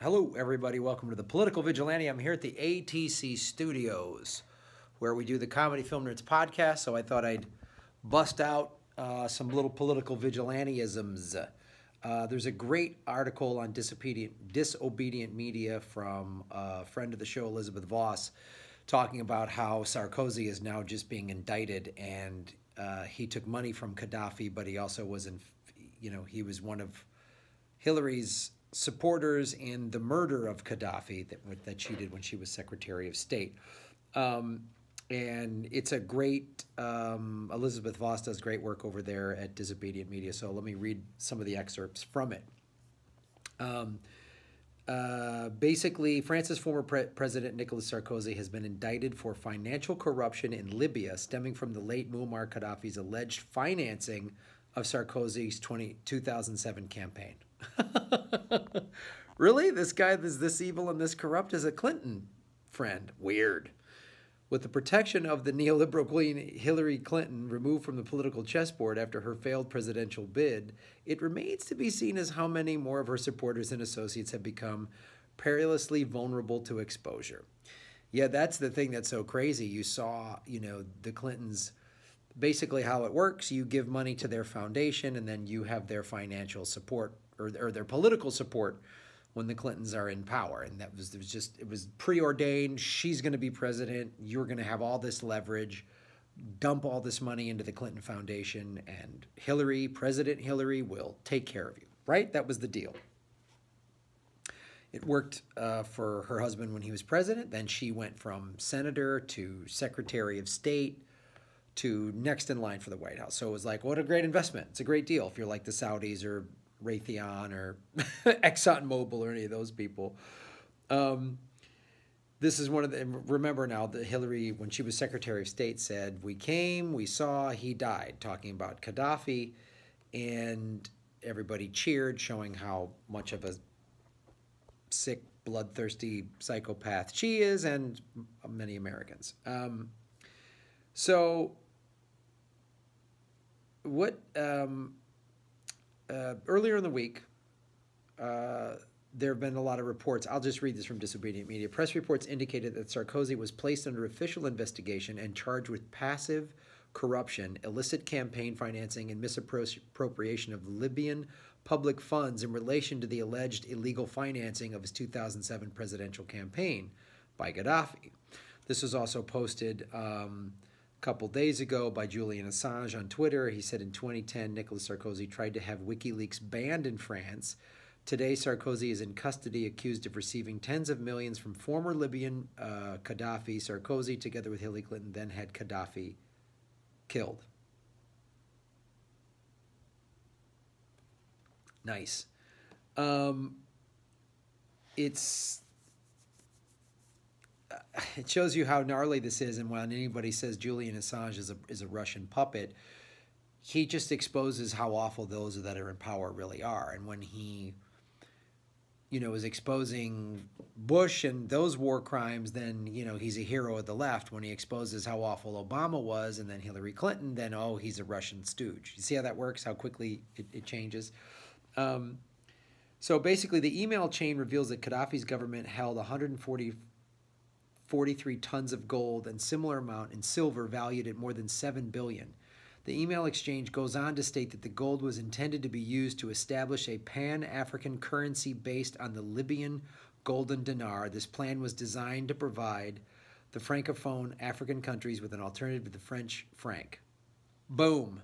Hello, everybody. Welcome to the Political Vigilante. I'm here at the ATC Studios, where we do the Comedy Film Nerds podcast. So I thought I'd bust out some little political vigilanteisms. There's a great article on disobedient media from a friend of the show, Elizabeth Vos, talking about how Sarkozy is now just being indicted, and he took money from Gaddafi, but he also was he was one of Hillary's supporters in the murder of Gaddafi that she did when she was Secretary of State. And it's a great, Elizabeth Vos does great work over there at Disobedient Media. So let me read some of the excerpts from it. Basically, France's former President Nicolas Sarkozy has been indicted for financial corruption in Libya stemming from the late Muammar Gaddafi's alleged financing of Sarkozy's 2007 campaign. Really? This guy is this evil and this corrupt as a Clinton friend? Weird. With the protection of the neoliberal queen Hillary Clinton removed from the political chessboard after her failed presidential bid, it remains to be seen as how many more of her supporters and associates have become perilously vulnerable to exposure. Yeah, that's the thing that's so crazy. You saw, the Clintons, basically how it works. You give money to their foundation, and then you have their financial support or their political support when the Clintons are in power. And it was preordained. She's going to be president. You're going to have all this leverage. Dump all this money into the Clinton Foundation, and President Hillary will take care of you. Right? That was the deal. It worked for her husband when he was president. Then she went from senator to Secretary of State to next in line for the White House. So it was like, what a great investment. It's a great deal if you're like the Saudis or Raytheon or ExxonMobil or any of those people. This is one of the, remember now that Hillary, when she was Secretary of State, said, we came, we saw, he died, talking about Gaddafi, and everybody cheered, showing how much of a sick, bloodthirsty psychopath she is, and many Americans. So what earlier in the week, there have been a lot of reports. I'll just read this from Disobedient Media. Press reports indicated that Sarkozy was placed under official investigation and charged with passive corruption, illicit campaign financing, and misappropriation of Libyan public funds in relation to the alleged illegal financing of his 2007 presidential campaign by Gaddafi. This was also posted a couple days ago by Julian Assange on Twitter. He said in 2010, Nicolas Sarkozy tried to have WikiLeaks banned in France. Today, Sarkozy is in custody, accused of receiving tens of millions from former Libyan Gaddafi. Sarkozy, together with Hillary Clinton, then had Gaddafi killed. Nice. It shows you how gnarly this is, and when anybody says Julian Assange is a Russian puppet, he just exposes how awful those that are in power really are. And when he, is exposing Bush and those war crimes, then, he's a hero of the left. When he exposes how awful Obama was and then Hillary Clinton, then, oh, he's a Russian stooge. You see how that works, how quickly it changes? So basically, the email chain reveals that Gaddafi's government held 143 tons of gold and similar amount in silver valued at more than $7 billion. The email exchange goes on to state that the gold was intended to be used to establish a pan-African currency based on the Libyan golden dinar. This plan was designed to provide the Francophone African countries with an alternative to the French franc. Boom.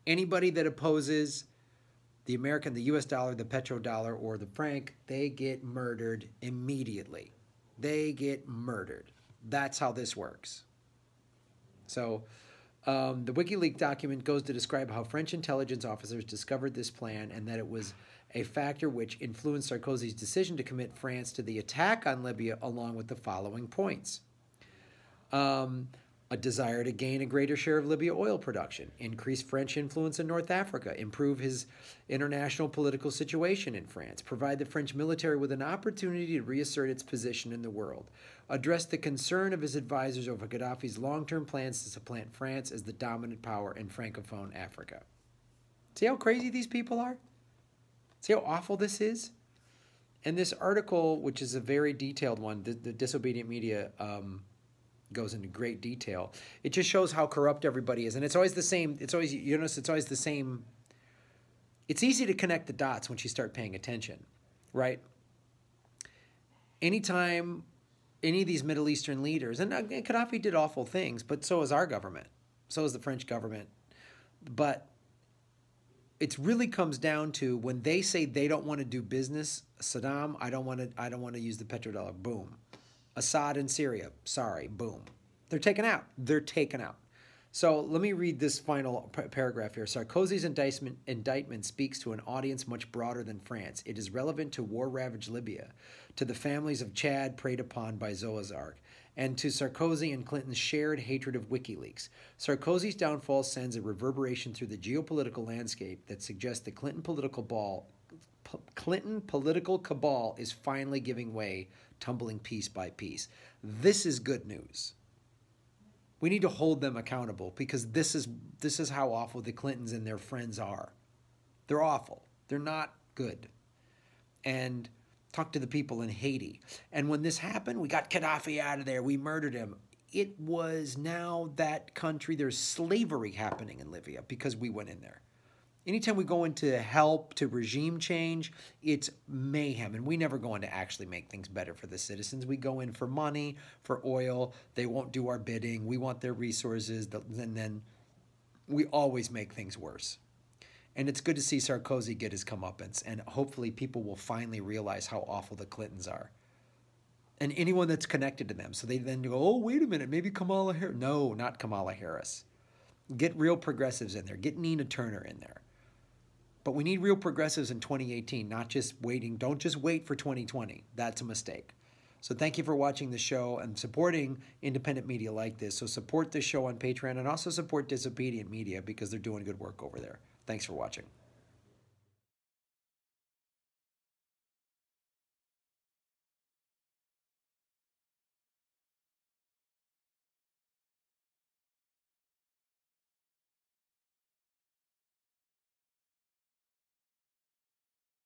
Anybody that opposes the American, the US dollar, the petrodollar, or the franc, they get murdered immediately. They get murdered. That's how this works. So the WikiLeaks document goes to describe how French intelligence officers discovered this plan and that it was a factor which influenced Sarkozy's decision to commit France to the attack on Libya, along with the following points. A desire to gain a greater share of Libya oil production, increase French influence in North Africa, improve his international political situation in France, provide the French military with an opportunity to reassert its position in the world, address the concern of his advisors over Gaddafi's long-term plans to supplant France as the dominant power in Francophone Africa. See how crazy these people are? See how awful this is? And this article, which is a very detailed one, the Disobedient Media goes into great detail. It just shows how corrupt everybody is. And it's always the same. It's always, you notice, it's always the same. It's easy to connect the dots once you start paying attention, right? Anytime any of these Middle Eastern leaders, and Gaddafi did awful things, but so is our government. So is the French government. But it really comes down to when they say they don't want to do business. Saddam, I don't want to use the petrodollar. Boom. Assad in Syria, sorry, boom. They're taken out. They're taken out. So let me read this final paragraph here. Sarkozy's indictment speaks to an audience much broader than France. It is relevant to war-ravaged Libya, to the families of Chad preyed upon by Zoa's Ark, and to Sarkozy and Clinton's shared hatred of WikiLeaks. Sarkozy's downfall sends a reverberation through the geopolitical landscape that suggests the Clinton political cabal is finally giving way, tumbling piece by piece. This is good news. We need to hold them accountable because this is how awful the Clintons and their friends are. They're awful. They're not good. And talk to the people in Haiti. And when this happened, we got Gaddafi out of there. We murdered him. It was now that country, there's slavery happening in Libya because we went in there. Anytime we go into help to regime change, it's mayhem. And we never go in to actually make things better for the citizens. We go in for money, for oil. They won't do our bidding. We want their resources. And then we always make things worse. And it's good to see Sarkozy get his comeuppance. And hopefully people will finally realize how awful the Clintons are. And anyone that's connected to them. So they then go, oh, wait a minute, maybe Kamala Harris. No, not Kamala Harris. Get real progressives in there. Get Nina Turner in there. But we need real progressives in 2018, not just waiting. Don't just wait for 2020. That's a mistake. So thank you for watching the show and supporting independent media like this. So support this show on Patreon and also support Disobedient Media because they're doing good work over there. Thanks for watching.